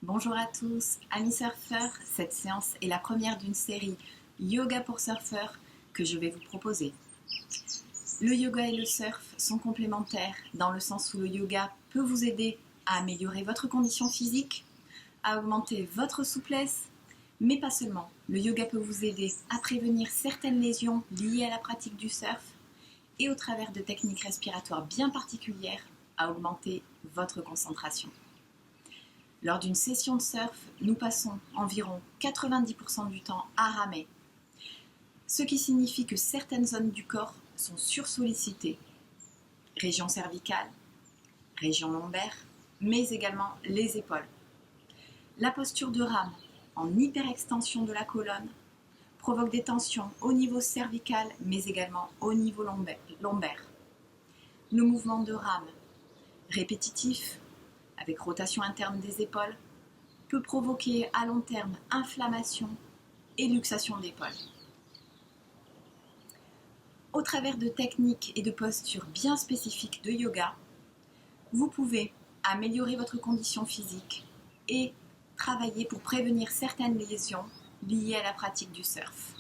Bonjour à tous, amis surfeurs, cette séance est la première d'une série Yoga pour surfeurs que je vais vous proposer. Le yoga et le surf sont complémentaires dans le sens où le yoga peut vous aider à améliorer votre condition physique, à augmenter votre souplesse, mais pas seulement. Le yoga peut vous aider à prévenir certaines lésions liées à la pratique du surf et au travers de techniques respiratoires bien particulières à augmenter votre concentration. Lors d'une session de surf, nous passons environ 90% du temps à ramer, ce qui signifie que certaines zones du corps sont sursollicitées. Région cervicale, région lombaire, mais également les épaules. La posture de rame en hyperextension de la colonne provoque des tensions au niveau cervical, mais également au niveau lombaire. Le mouvement de rame répétitif, avec rotation interne des épaules, peut provoquer à long terme inflammation et luxation d'épaule. Au travers de techniques et de postures bien spécifiques de yoga, vous pouvez améliorer votre condition physique et travailler pour prévenir certaines lésions liées à la pratique du surf.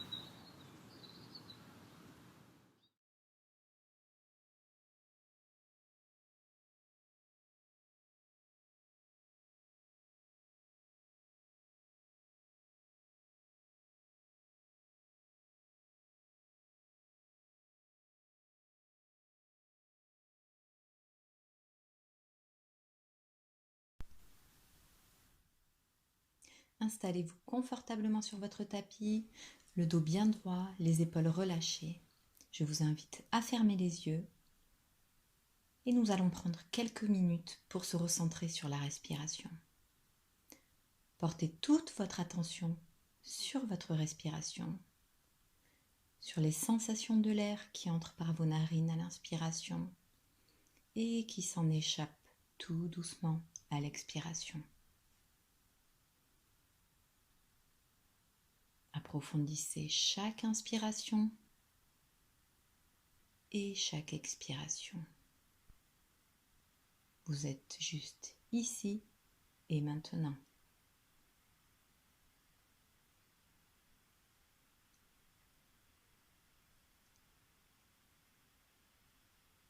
Installez-vous confortablement sur votre tapis, le dos bien droit, les épaules relâchées. Je vous invite à fermer les yeux et nous allons prendre quelques minutes pour se recentrer sur la respiration. Portez toute votre attention sur votre respiration, sur les sensations de l'air qui entre par vos narines à l'inspiration et qui s'en échappe tout doucement à l'expiration. Approfondissez chaque inspiration et chaque expiration. Vous êtes juste ici et maintenant.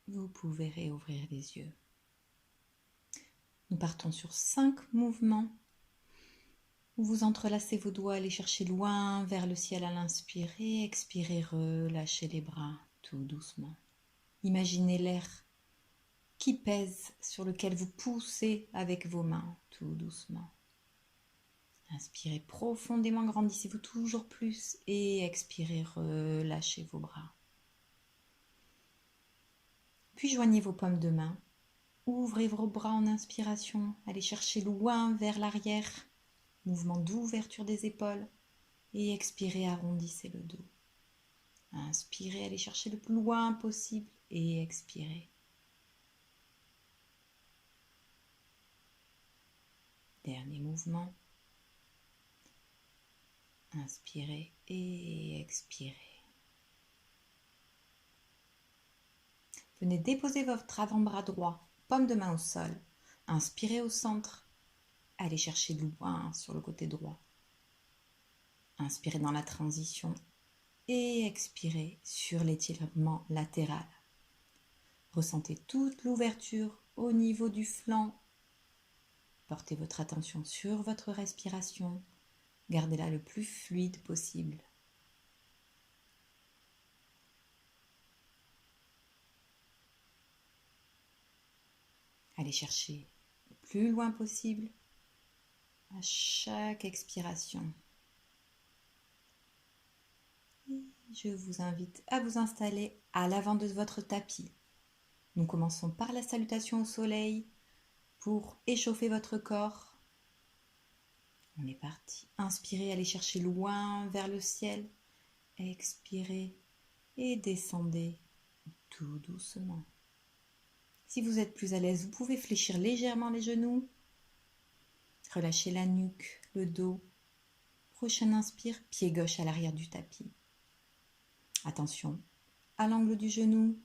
Vous pouvez réouvrir les yeux. Nous partons sur 5 mouvements où vous entrelacez vos doigts, allez chercher loin vers le ciel à l'inspirer, expirez, relâchez les bras tout doucement. Imaginez l'air qui pèse sur lequel vous poussez avec vos mains tout doucement. Inspirez profondément, grandissez-vous toujours plus et expirez, relâchez vos bras. Puis joignez vos paumes de main, ouvrez vos bras en inspiration, allez chercher loin vers l'arrière, mouvement d'ouverture des épaules et expirez, arrondissez le dos. Inspirez, allez chercher le plus loin possible et expirez. Dernier mouvement. Inspirez et expirez. Venez déposer votre avant-bras droit, paume de main au sol. Inspirez au centre. Allez chercher loin sur le côté droit. Inspirez dans la transition et expirez sur l'étirement latéral. Ressentez toute l'ouverture au niveau du flanc. Portez votre attention sur votre respiration. Gardez-la le plus fluide possible. Allez chercher le plus loin possible à chaque expiration. Et je vous invite à vous installer à l'avant de votre tapis. Nous commençons par la salutation au soleil pour échauffer votre corps. On est parti. Inspirez, allez chercher loin vers le ciel. Expirez et descendez tout doucement. Si vous êtes plus à l'aise, vous pouvez fléchir légèrement les genoux. Relâchez la nuque, le dos. Prochaine inspire, pied gauche à l'arrière du tapis. Attention, à l'angle du genou,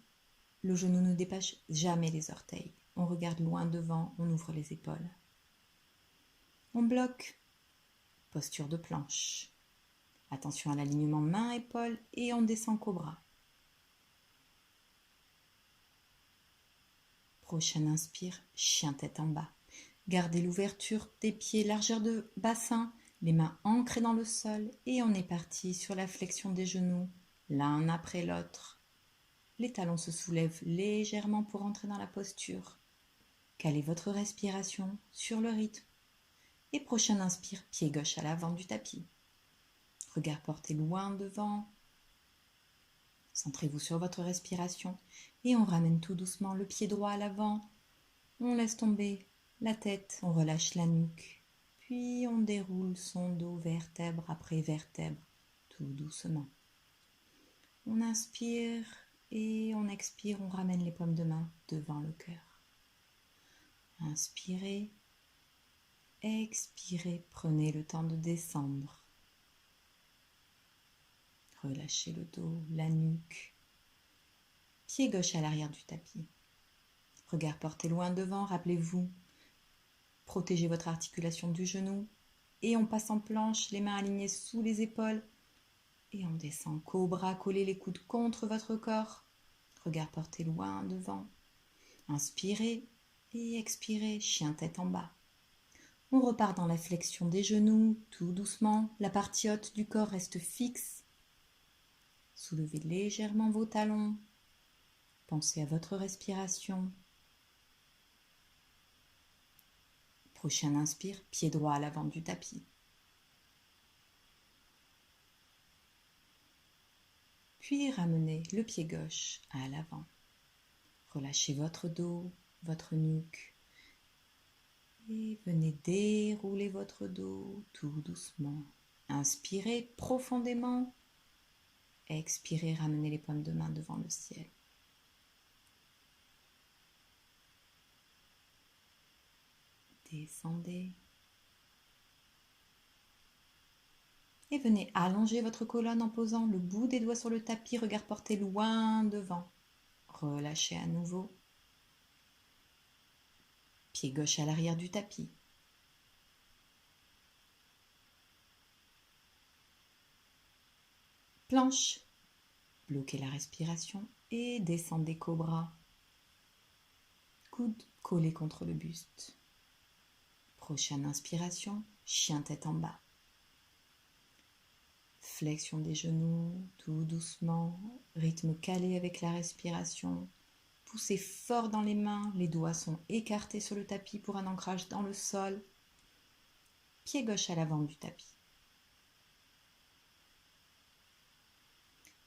le genou ne dépasse jamais les orteils. On regarde loin devant, on ouvre les épaules. On bloque. Posture de planche. Attention à l'alignement main-épaule et on descend cobra. Prochaine inspire, chien tête en bas. Gardez l'ouverture des pieds, largeur de bassin, les mains ancrées dans le sol et on est parti sur la flexion des genoux, l'un après l'autre. Les talons se soulèvent légèrement pour entrer dans la posture. Calez votre respiration sur le rythme. Et prochaine inspire, pied gauche à l'avant du tapis. Regard porté loin devant. Centrez-vous sur votre respiration et on ramène tout doucement le pied droit à l'avant. On laisse tomber la tête, on relâche la nuque. Puis on déroule son dos vertèbre après vertèbre, tout doucement. On inspire et on expire, on ramène les paumes de main devant le cœur. Inspirez, expirez, prenez le temps de descendre. Relâchez le dos, la nuque. Pied gauche à l'arrière du tapis. Regard porté loin devant, rappelez-vous. Protégez votre articulation du genou. Et on passe en planche, les mains alignées sous les épaules. Et on descend cobra, collez les coudes contre votre corps. Regard porté loin devant. Inspirez et expirez, chien tête en bas. On repart dans la flexion des genoux, tout doucement. La partie haute du corps reste fixe. Soulevez légèrement vos talons. Pensez à votre respiration. Prochain inspire, pied droit à l'avant du tapis. Puis ramenez le pied gauche à l'avant. Relâchez votre dos, votre nuque. Et venez dérouler votre dos tout doucement. Inspirez profondément. Expirez, ramenez les paumes de main devant le ciel. Descendez. Et venez allonger votre colonne en posant le bout des doigts sur le tapis, regard porté loin devant. Relâchez à nouveau. Pied gauche à l'arrière du tapis. Planche. Bloquez la respiration et descendez cobra. Coude collé contre le buste. Prochaine inspiration, chien tête en bas. Flexion des genoux, tout doucement, rythme calé avec la respiration. Poussez fort dans les mains, les doigts sont écartés sur le tapis pour un ancrage dans le sol. Pied gauche à l'avant du tapis.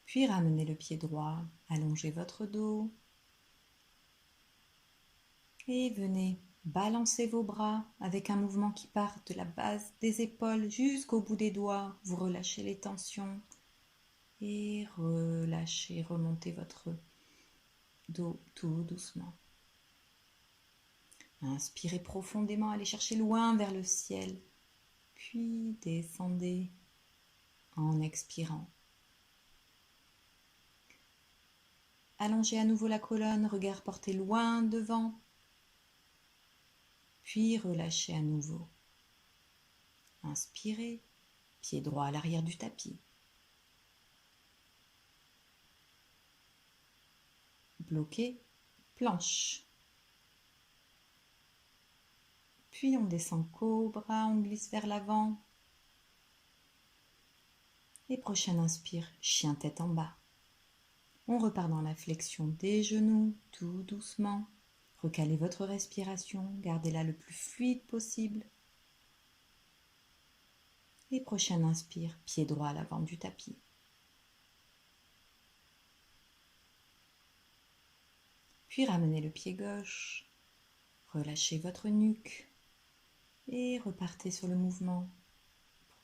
Puis ramenez le pied droit, allongez votre dos. Et venez balancer vos bras avec un mouvement qui part de la base des épaules jusqu'au bout des doigts. Vous relâchez les tensions et relâchez, remontez votre dos tout doucement. Inspirez profondément, allez chercher loin vers le ciel. Puis descendez en expirant. Allongez à nouveau la colonne, regard porté loin devant. Puis relâchez à nouveau. Inspirez, pied droit à l'arrière du tapis. Bloquez, planche. Puis on descend cobra, on glisse vers l'avant. Et prochaine inspire, chien tête en bas. On repart dans la flexion des genoux, tout doucement. Recalez votre respiration, gardez-la le plus fluide possible. Et prochaine inspire, pied droit à l'avant du tapis. Puis ramenez le pied gauche, relâchez votre nuque et repartez sur le mouvement.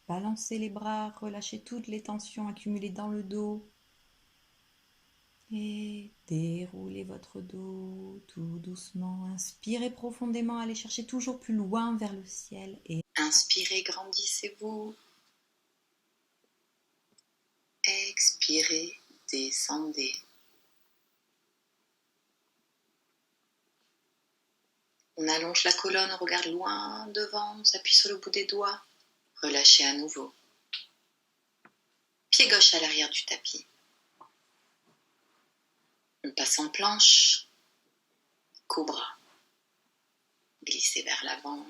Pour balancer les bras, relâchez toutes les tensions accumulées dans le dos. Et déroulez votre dos tout doucement. Inspirez profondément, allez chercher toujours plus loin vers le ciel. Et inspirez, grandissez-vous. Expirez, descendez. On allonge la colonne, on regarde loin devant, on s'appuie sur le bout des doigts. Relâchez à nouveau. Pied gauche à l'arrière du tapis. On passe en planche. Cobra. Glissez vers l'avant.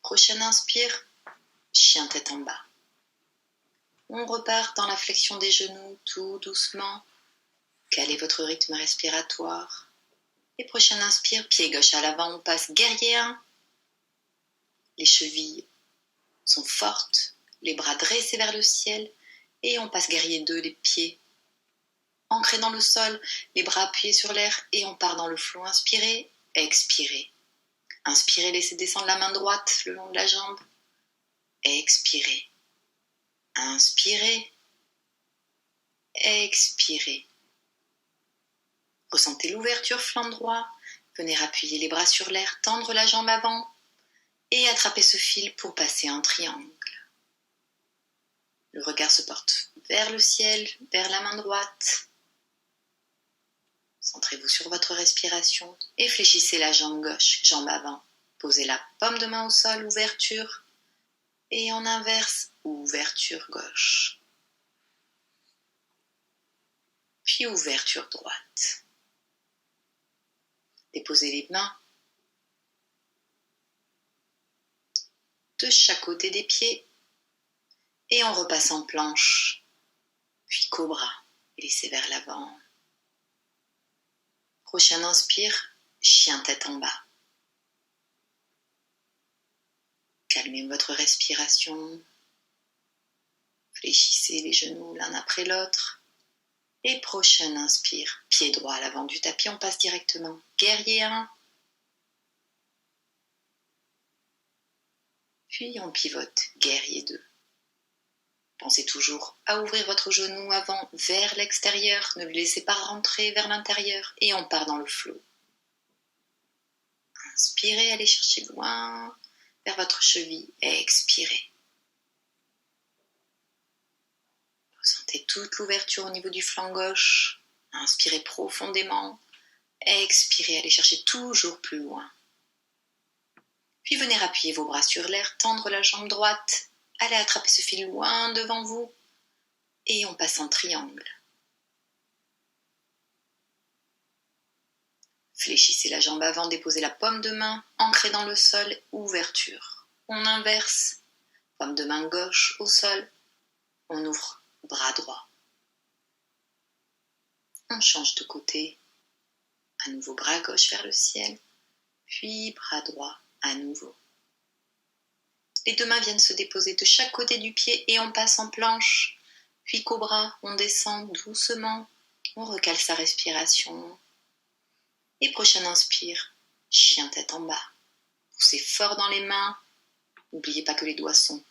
Prochaine inspire. Chien tête en bas. On repart dans la flexion des genoux, tout doucement. Calez votre rythme respiratoire. Et prochaine inspire, pied gauche à l'avant, on passe guerrier 1. Les chevilles sont fortes, les bras dressés vers le ciel. Et on passe guerrier 2, les pieds ancrés dans le sol, les bras appuyés sur l'air. Et on part dans le flot. Inspirez, expirez. Inspirez, laissez descendre la main droite le long de la jambe. Expirez. Inspirez. Expirez. Ressentez l'ouverture flanc droit. Venez appuyer les bras sur l'air, tendre la jambe avant et attraper ce fil pour passer en triangle. Le regard se porte vers le ciel, vers la main droite. Centrez-vous sur votre respiration et fléchissez la jambe gauche, jambe avant. Posez la paume de main au sol, ouverture. Et en inverse, ouverture gauche. Puis ouverture droite. Déposez les mains de chaque côté des pieds et on repasse en planche, puis cobra, glissez vers l'avant. Prochain inspire, chien tête en bas. Calmez votre respiration, fléchissez les genoux l'un après l'autre. Et prochain inspire, pied droit à l'avant du tapis, on passe directement. Guerrier 1. Puis on pivote, guerrier 2. Pensez toujours à ouvrir votre genou avant vers l'extérieur, ne le laissez pas rentrer vers l'intérieur et on part dans le flot. Inspirez, allez chercher loin vers votre cheville et expirez. Ressentez toute l'ouverture au niveau du flanc gauche. Inspirez profondément. Expirez, allez chercher toujours plus loin. Puis venez appuyer vos bras sur l'air, tendre la jambe droite. Allez attraper ce fil loin devant vous. Et on passe en triangle. Fléchissez la jambe avant, déposez la paume de main, ancrée dans le sol, ouverture. On inverse, paume de main gauche au sol, on ouvre bras droit. On change de côté, à nouveau bras gauche vers le ciel, puis bras droit à nouveau. Les deux mains viennent se déposer de chaque côté du pied et on passe en planche, puis cobra, on descend doucement, on recale sa respiration. Et prochain inspire, chien tête en bas. Poussez fort dans les mains. N'oubliez pas que les doigts sont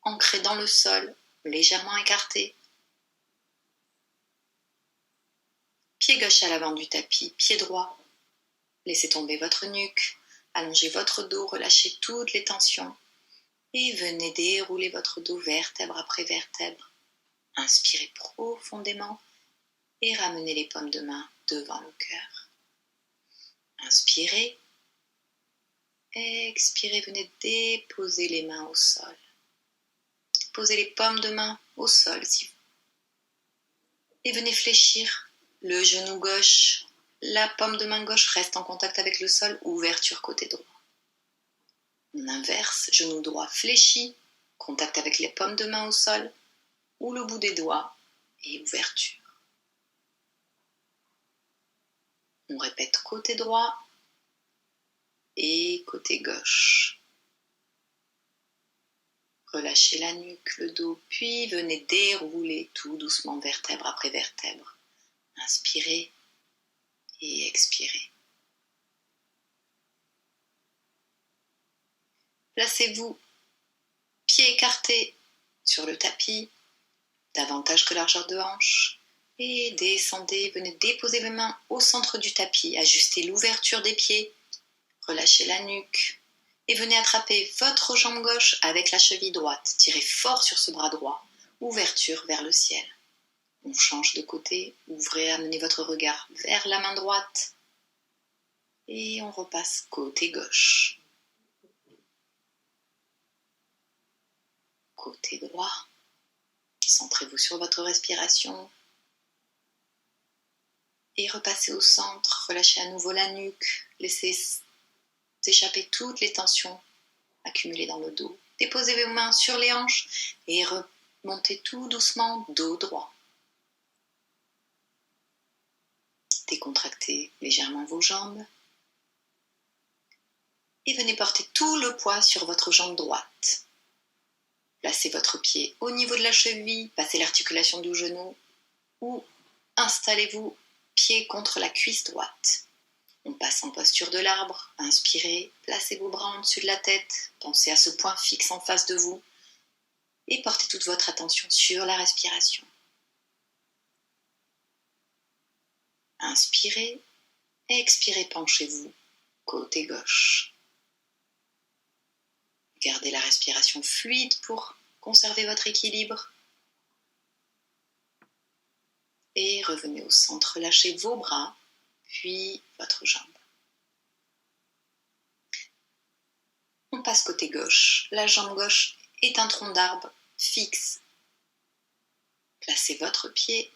ancrés dans le sol, légèrement écartés. Pied gauche à l'avant du tapis, pied droit. Laissez tomber votre nuque, allongez votre dos, relâchez toutes les tensions. Et venez dérouler votre dos vertèbre après vertèbre. Inspirez profondément et ramenez les paumes de main devant le cœur. Inspirez. Expirez, venez déposer les mains au sol. Posez les paumes de main au sol et venez fléchir le genou gauche. La paume de main gauche reste en contact avec le sol, ouverture côté droit. On inverse, genou droit fléchi, contact avec les paumes de main au sol, ou le bout des doigts et ouverture. On répète côté droit et côté gauche. Relâchez la nuque, le dos, puis venez dérouler tout doucement vertèbre après vertèbre. Inspirez et expirez. Placez-vous, pieds écartés sur le tapis, davantage que largeur de hanche, et descendez, venez déposer vos mains au centre du tapis, ajustez l'ouverture des pieds, relâchez la nuque, et venez attraper votre jambe gauche avec la cheville droite, tirez fort sur ce bras droit, ouverture vers le ciel. On change de côté, ouvrez, amenez votre regard vers la main droite, Et on repasse côté gauche. Côté droit. Centrez-vous sur votre respiration. Et repassez au centre. Relâchez à nouveau la nuque. Laissez s'échapper toutes les tensions accumulées dans le dos. Déposez vos mains sur les hanches et remontez tout doucement, dos droit. Décontractez légèrement vos jambes. Et venez porter tout le poids sur votre jambe droite. Placez votre pied au niveau de la cheville, passez l'articulation du genou ou installez-vous pied contre la cuisse droite. On passe en posture de l'arbre. Inspirez, placez vos bras en dessus de la tête. Pensez à ce point fixe en face de vous et portez toute votre attention sur la respiration. Inspirez, expirez, penchez-vous côté gauche. Gardez la respiration fluide pour conserver votre équilibre. Et revenez au centre, lâchez vos bras, puis votre jambe. On passe côté gauche. La jambe gauche est un tronc d'arbre fixe. Placez votre pied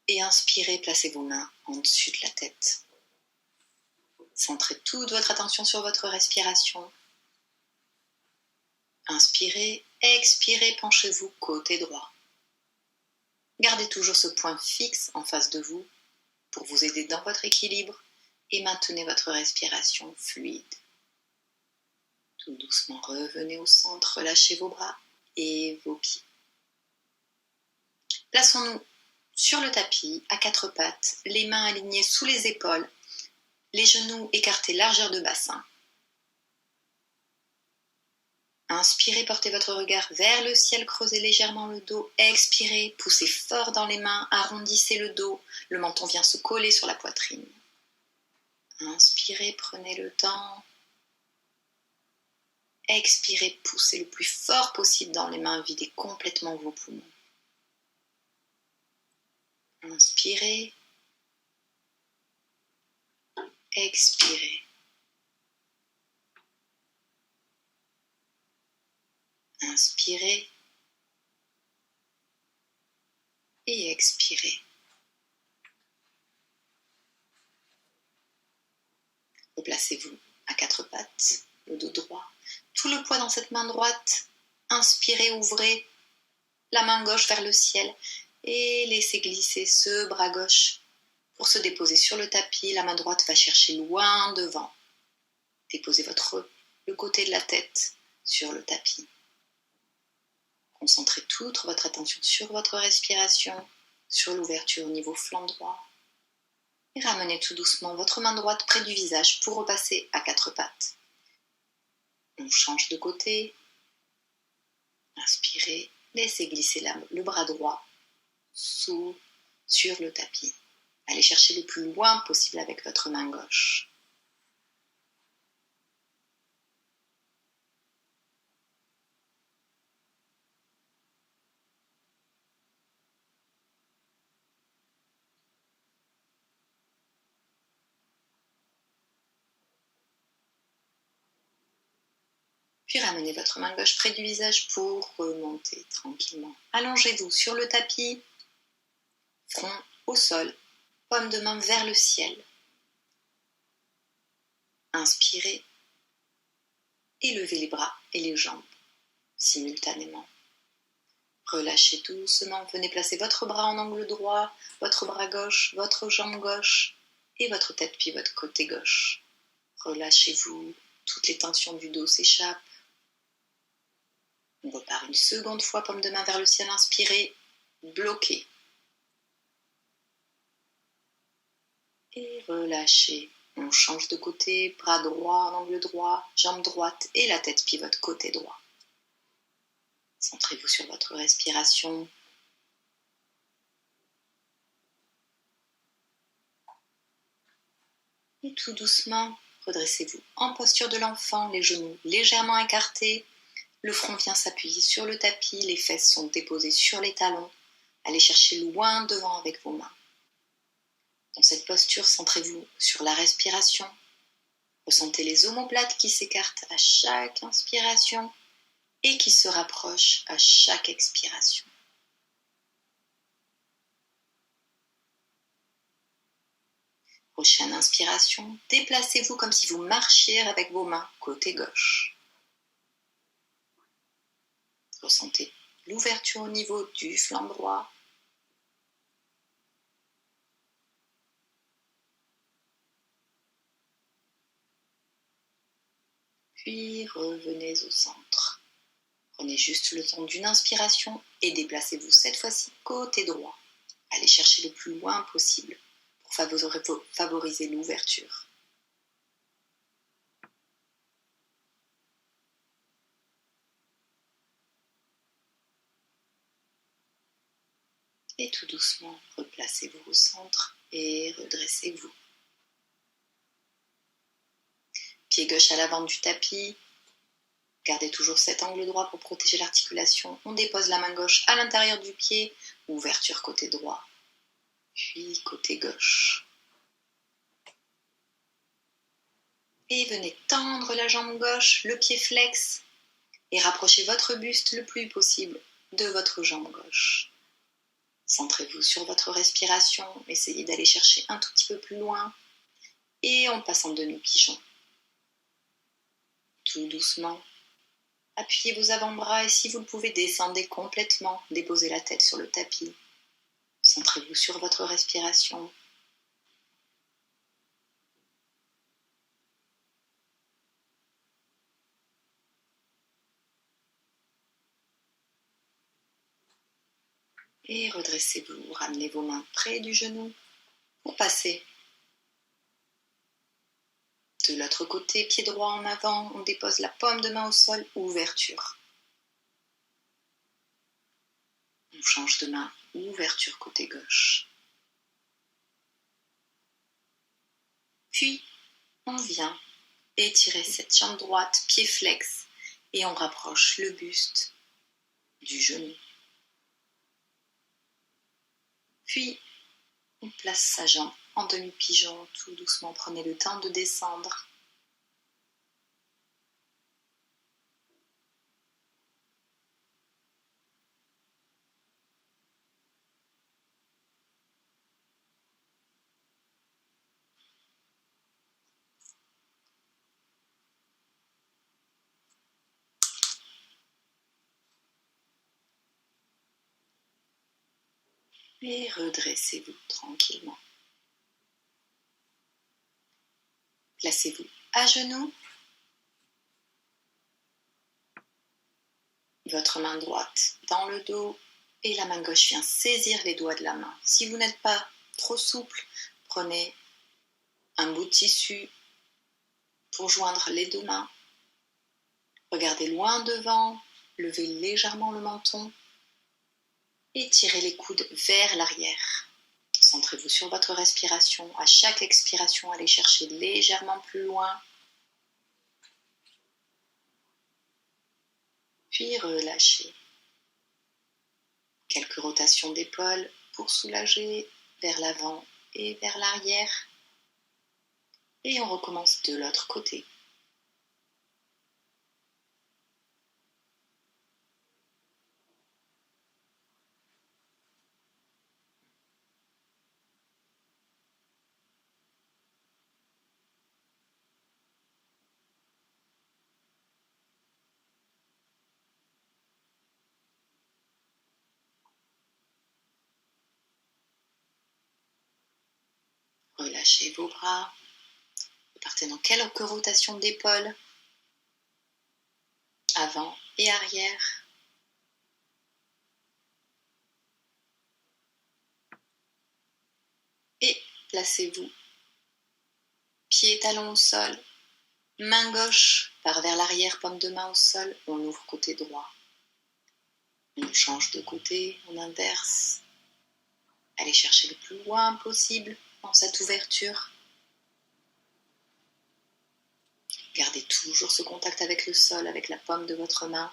et inspirez, placez vos mains en dessus de la tête. Centrez toute votre attention sur votre respiration. Inspirez, expirez, penchez-vous côté droit. Gardez toujours ce point fixe en face de vous pour vous aider dans votre équilibre et maintenez votre respiration fluide. Tout doucement, revenez au centre, relâchez vos bras et vos pieds. Plaçons-nous sur le tapis, à quatre pattes, les mains alignées sous les épaules, les genoux écartés largeur de bassin. Inspirez, portez votre regard vers le ciel, creusez légèrement le dos. Expirez, poussez fort dans les mains, arrondissez le dos, le menton vient se coller sur la poitrine. Inspirez, prenez le temps. Expirez, poussez le plus fort possible dans les mains, videz complètement vos poumons. Inspirez. Expirez. Inspirez et expirez. Replacez-vous à quatre pattes, le dos droit. Tout le poids dans cette main droite. Inspirez, ouvrez la main gauche vers le ciel et laissez glisser ce bras gauche pour se déposer sur le tapis. La main droite va chercher loin devant. Déposez le côté de la tête sur le tapis. Concentrez toute votre attention sur votre respiration, sur l'ouverture au niveau flanc droit. Et ramenez tout doucement votre main droite près du visage pour repasser à quatre pattes. On change de côté. Inspirez, laissez glisser le bras droit sur le tapis. Allez chercher le plus loin possible avec votre main gauche. Puis ramenez votre main gauche près du visage pour remonter tranquillement. Allongez-vous sur le tapis, front au sol, paume de main vers le ciel. Inspirez et levez les bras et les jambes simultanément. Relâchez doucement, venez placer votre bras en angle droit, votre bras gauche, votre jambe gauche et votre tête puis votre côté gauche. Relâchez-vous, toutes les tensions du dos s'échappent. On repart une seconde fois, paume de main vers le ciel, inspirez, bloquez. Et relâchez. On change de côté, bras droit en angle droit, jambe droite et la tête pivote côté droit. Centrez-vous sur votre respiration. Et tout doucement, redressez-vous en posture de l'enfant, les genoux légèrement écartés. Le front vient s'appuyer sur le tapis, les fesses sont déposées sur les talons. Allez chercher loin devant avec vos mains. Dans cette posture, centrez-vous sur la respiration. Ressentez les omoplates qui s'écartent à chaque inspiration et qui se rapprochent à chaque expiration. Prochaine inspiration, déplacez-vous comme si vous marchiez avec vos mains côté gauche. Ressentez l'ouverture au niveau du flanc droit. Puis revenez au centre. Prenez juste le temps d'une inspiration et déplacez-vous cette fois-ci côté droit. Allez chercher le plus loin possible pour favoriser l'ouverture. Et tout doucement, replacez-vous au centre et redressez-vous. Pied gauche à l'avant du tapis. Gardez toujours cet angle droit pour protéger l'articulation. On dépose la main gauche à l'intérieur du pied. Ouverture côté droit. Puis côté gauche. Et venez tendre la jambe gauche, le pied flex. Et rapprochez votre buste le plus possible de votre jambe gauche. Centrez-vous sur votre respiration. Essayez d'aller chercher un tout petit peu plus loin. Et on passe en demi-pigeon. Tout doucement. Appuyez vos avant-bras et si vous le pouvez, descendez complètement. Déposez la tête sur le tapis. Centrez-vous sur votre respiration. Et redressez-vous. Ramenez vos mains près du genou pour passer. De l'autre côté, pied droit en avant, on dépose la paume de main au sol, ouverture. On change de main, ouverture côté gauche. Puis, on vient étirer cette jambe droite, pied flex, et on rapproche le buste du genou. Puis, on place sa jambe en demi-pigeon, tout doucement, prenez le temps de descendre. Et redressez-vous tranquillement. Placez-vous à genoux. Votre main droite dans le dos et la main gauche vient saisir les doigts de la main. Si vous n'êtes pas trop souple, prenez un bout de tissu pour joindre les deux mains. Regardez loin devant, levez légèrement le menton et tirez les coudes vers l'arrière. Centrez-vous sur votre respiration. À chaque expiration, allez chercher légèrement plus loin. Puis relâchez. Quelques rotations d'épaules pour soulager vers l'avant et vers l'arrière. Et on recommence de l'autre côté. Relâchez vos bras. Partez dans quelques rotations d'épaule, avant et arrière. Et placez-vous, pied talon au sol, main gauche part vers l'arrière, paume de main au sol, on ouvre côté droit. On change de côté, on inverse. Allez chercher le plus loin possible dans cette ouverture. Gardez toujours ce contact avec le sol, avec la paume de votre main.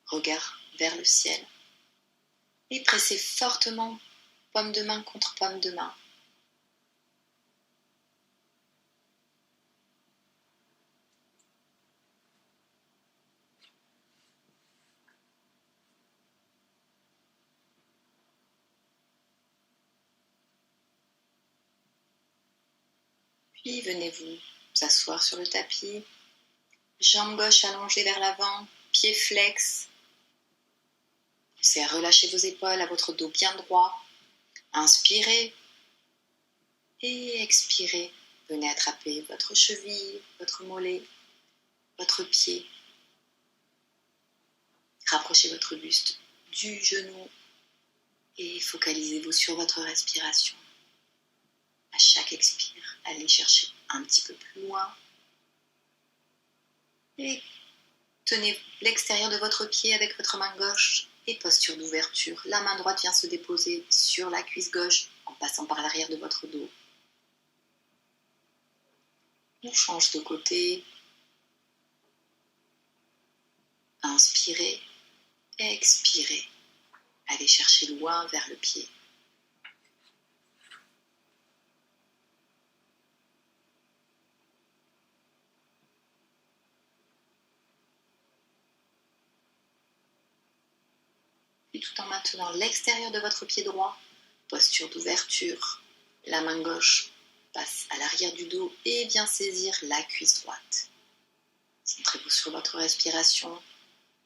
Regard vers le ciel. Et pressez fortement, paume de main contre paume de main. Puis venez vous asseoir sur le tapis, jambe gauche allongée vers l'avant, pied flex. Pensez à relâcher vos épaules, à votre dos bien droit. Inspirez et expirez. Venez attraper votre cheville, votre mollet, votre pied. Rapprochez votre buste du genou et focalisez-vous sur votre respiration. À chaque expire, allez chercher un petit peu plus loin. Et tenez l'extérieur de votre pied avec votre main gauche et posture d'ouverture. La main droite vient se déposer sur la cuisse gauche en passant par l'arrière de votre dos. On change de côté. Inspirez, expirez. Allez chercher loin vers le pied. Puis tout en maintenant l'extérieur de votre pied droit, posture d'ouverture. La main gauche passe à l'arrière du dos et vient saisir la cuisse droite. Centrez-vous sur votre respiration.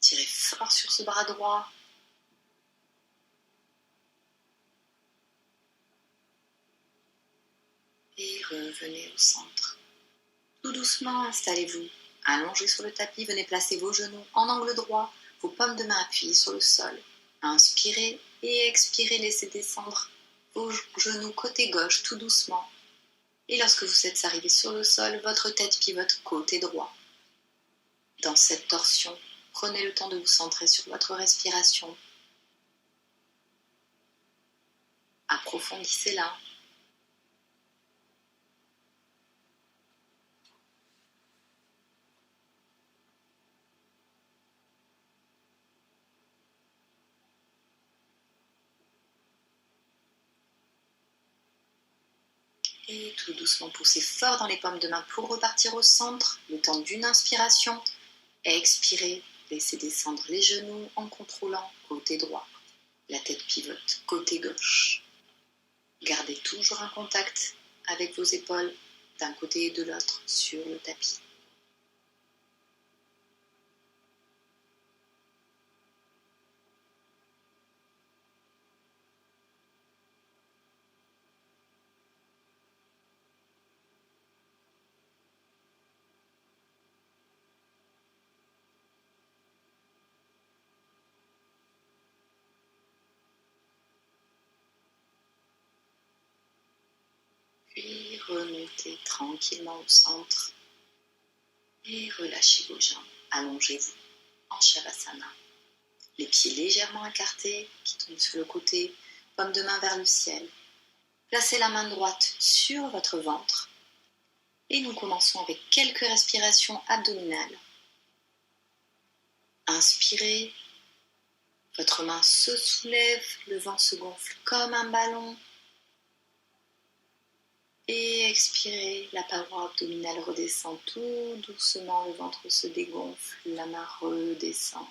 Tirez fort sur ce bras droit. Et revenez au centre. Tout doucement, installez-vous. Allongez sur le tapis, venez placer vos genoux en angle droit, vos paumes de main appuyées sur le sol. Inspirez et expirez, laissez descendre vos genoux côté gauche tout doucement. Et lorsque vous êtes arrivé sur le sol, votre tête pivote côté droit. Dans cette torsion, prenez le temps de vous centrer sur votre respiration. Approfondissez-la. Et tout doucement, poussez fort dans les paumes de main pour repartir au centre, le temps d'une inspiration. Expirez, laissez descendre les genoux en contrôlant côté droit. La tête pivote côté gauche. Gardez toujours un contact avec vos épaules d'un côté et de l'autre sur le tapis. Puis remontez tranquillement au centre et relâchez vos jambes. Allongez-vous en Shavasana. Les pieds légèrement écartés qui tombent sur le côté, paume de main vers le ciel. Placez la main droite sur votre ventre et nous commençons avec quelques respirations abdominales. Inspirez, votre main se soulève, le vent se gonfle comme un ballon. Et expirez, la paroi abdominale redescend tout doucement, le ventre se dégonfle, la main redescend.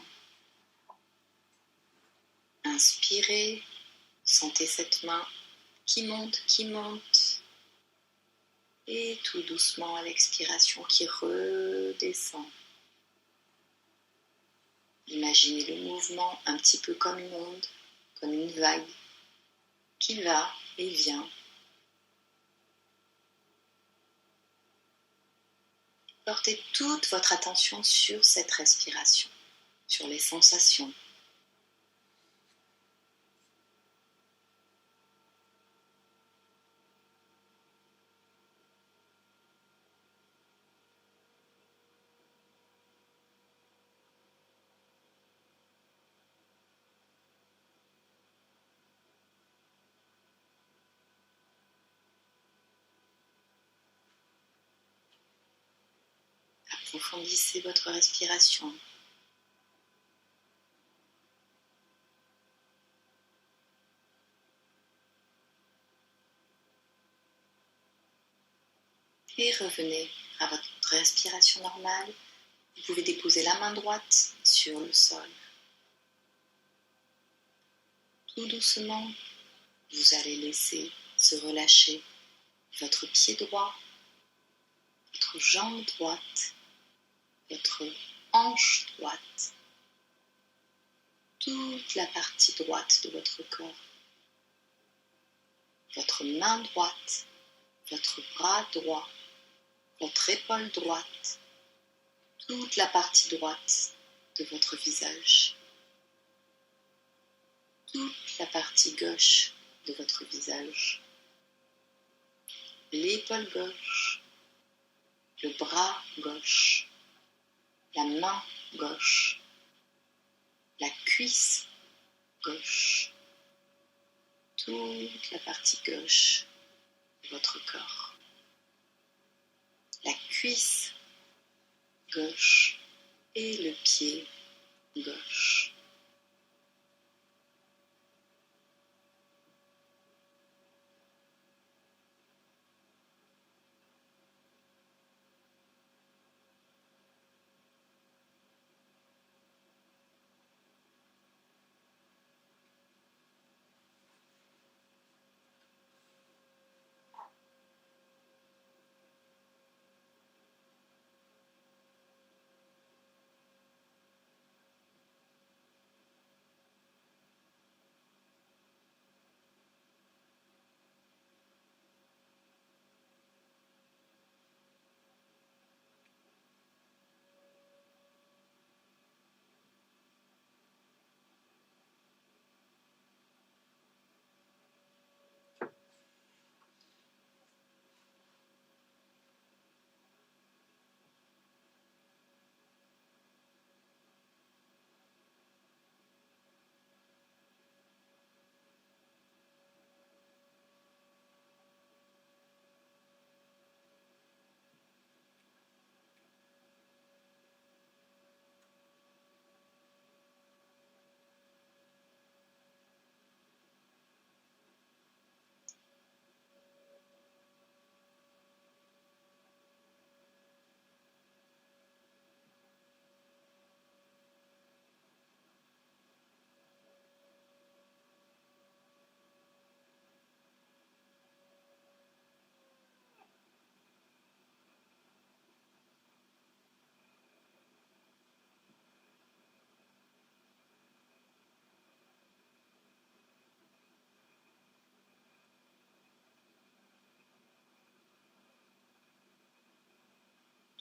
Inspirez, sentez cette main qui monte. Et tout doucement à l'expiration qui redescend. Imaginez le mouvement un petit peu comme une onde, comme une vague qui va et vient. Portez toute votre attention sur cette respiration, sur les sensations. Approfondissez votre respiration. Et revenez à votre respiration normale. Vous pouvez déposer la main droite sur le sol. Tout doucement, vous allez laisser se relâcher votre pied droit votre jambe droite, votre hanche droite, toute la partie droite de votre corps, votre main droite, votre bras droit, votre épaule droite, toute la partie droite de votre visage, toute la partie gauche de votre visage, l'épaule gauche, le bras gauche, la main gauche, la cuisse gauche, toute la partie gauche de votre corps, la cuisse gauche et le pied gauche.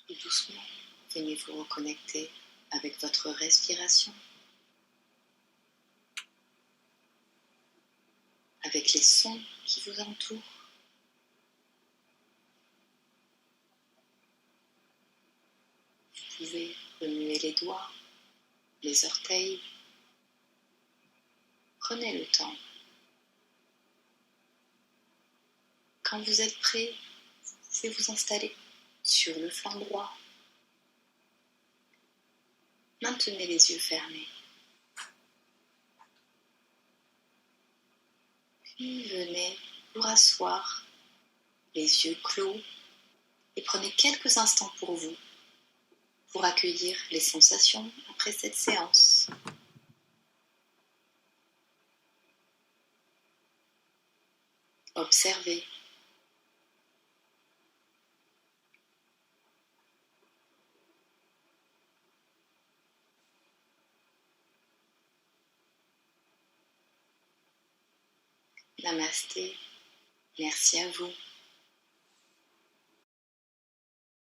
Tout doucement, venez vous reconnecter avec votre respiration, avec les sons qui vous entourent. Vous pouvez remuer les doigts, les orteils. Prenez le temps. Quand vous êtes prêt, vous pouvez vous installer sur le flanc droit. Maintenez les yeux fermés. Puis venez vous rasseoir, les yeux clos, et prenez quelques instants pour vous, pour accueillir les sensations après cette séance. Observez. Namasté, merci à vous.